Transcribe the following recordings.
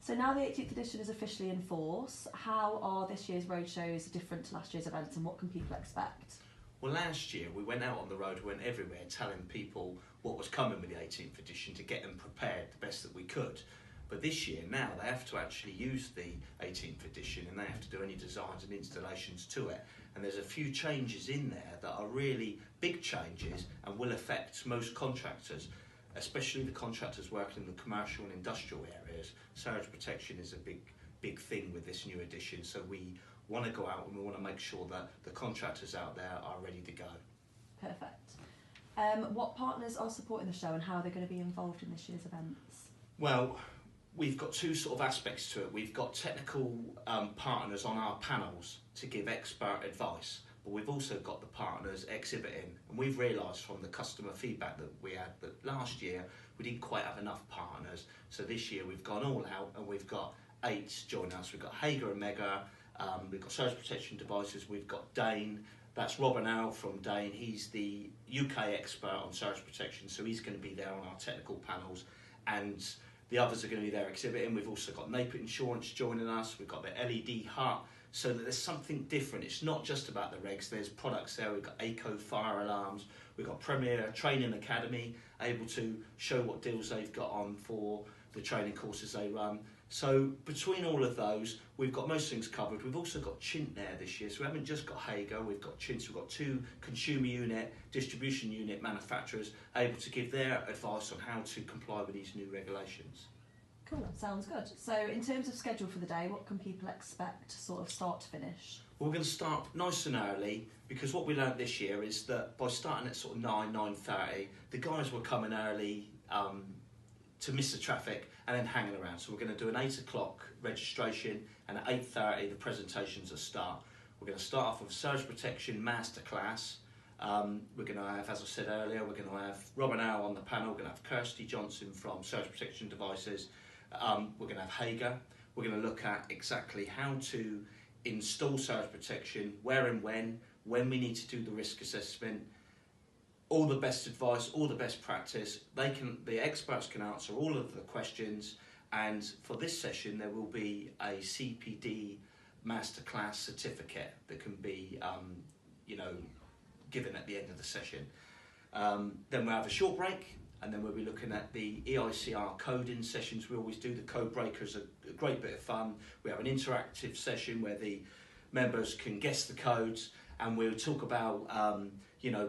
So now the 18th edition is officially in force. How are this year's roadshows different to last year's events, and what can people expect? Well, last year we went out on the road, we went everywhere telling people what was coming with the 18th edition to get them prepared the best that we could. But this year now they have to actually use the 18th edition and they have to do any designs and installations to it. And there's a few changes in there that are really big changes and will affect most contractors, especially the contractors working in the commercial and industrial areas. Surge protection is a big thing with this new edition, so we want to go out and we want to make sure that the contractors out there are ready to go. Perfect. What partners are supporting the show and how are they going to be involved in this year's events? Well, we've got two sort of aspects to it. We've got technical partners on our panels to give expert advice, but we've also got the partners exhibiting, and we've realised from the customer feedback that we had that last year we didn't quite have enough partners, so this year we've gone all out and we've got 8 join us. We've got Hager and Mega, we've got Surge Protection Devices, we've got Dane, that's Robin Al from Dane, he's the UK expert on surge protection, so he's going to be there on our technical panels, and the others are going to be there exhibiting. We've also got NAPIT Insurance joining us, we've got the LED Hut, so that there's something different. It's not just about the regs, there's products there. We've got ACO fire alarms, we've got Premier Training Academy, able to show what deals they've got on for the training courses they run. So between all of those, we've got most things covered. We've also got Chint there this year, so we haven't just got Hager, we've got Chint, so we've got 2 consumer unit, distribution unit manufacturers able to give their advice on how to comply with these new regulations. Cool, sounds good. So in terms of schedule for the day, what can people expect sort of start to finish? Well, we're going to start nice and early, because what we learned this year is that by starting at sort of 9:30, the guys were coming early to miss the traffic and then hanging around. So we're going to do an 8 o'clock registration, and at 8:30 the presentations will start. We're going to start off with a surge protection masterclass. We're going to have, as I said earlier, we're going to have Robin Howe on the panel, we're going to have Kirsty Johnson from Surge Protection Devices, we're going to have Hager. We're going to look at exactly how to install surge protection, where and when we need to do the risk assessment, all the best advice, all the best practice. The experts can answer all of the questions, and for this session there will be a CPD masterclass certificate that can be given at the end of the session. Then we'll have a short break, and then we'll be looking at the EICR coding sessions. We always do. The code breakers are a great bit of fun. We have an interactive session where the members can guess the codes, and we'll talk about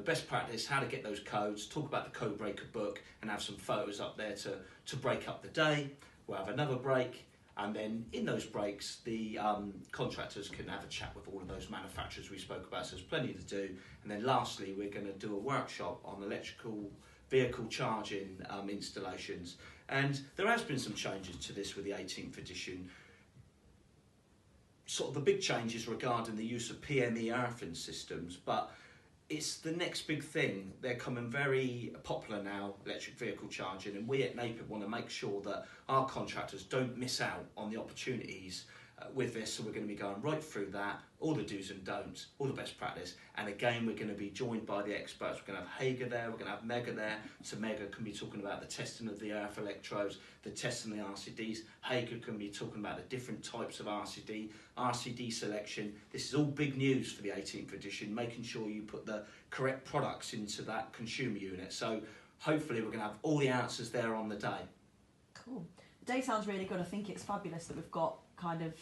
best practice, how to get those codes, talk about the code breaker book, and have some photos up there to break up the day. We'll have another break, and then in those breaks the contractors can have a chat with all of those manufacturers we spoke about, so there's plenty to do. And then lastly we're going to do a workshop on electrical vehicle charging installations, and there has been some changes to this with the 18th edition. Sort of the big changes regarding the use of PME earthing systems, but it's the next big thing. They're coming very popular now, electric vehicle charging, and we at NAPIT want to make sure that our contractors don't miss out on the opportunities with this. So we're going to be going right through that, all the do's and don'ts, all the best practice, and again we're going to be joined by the experts. We're going to have Hager there, we're going to have Mega there, so Mega can be talking about the testing of the earth electrodes, the testing of the RCDs. Hager can be talking about the different types of RCD selection. This is all big news for the 18th edition, making sure you put the correct products into that consumer unit. So hopefully we're going to have all the answers there on the day. Cool. The day sounds really good. I think it's fabulous that we've got kind of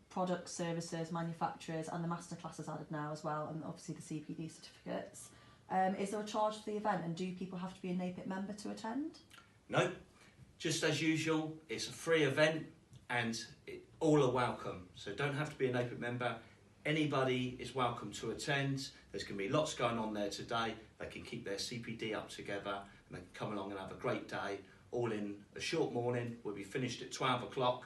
products, services, manufacturers, and the masterclasses added now as well, and obviously the CPD certificates. Is there a charge for the event, and do people have to be a NAPIT member to attend? No, just as usual, it's a free event and all are welcome, so don't have to be a NAPIT member. Anybody is welcome to attend. There's going to be lots going on there today. They can keep their CPD up together and they can come along and have a great day, all in a short morning. We'll be finished at 12 o'clock,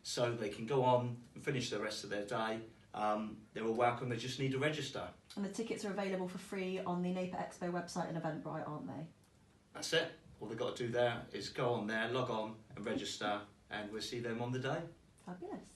so they can go on and finish the rest of their day. They're all welcome, they just need to register. And the tickets are available for free on the NAPIT Expo website and Eventbrite, aren't they? That's it. All they've got to do there is go on there, log on and register, and we'll see them on the day. Fabulous.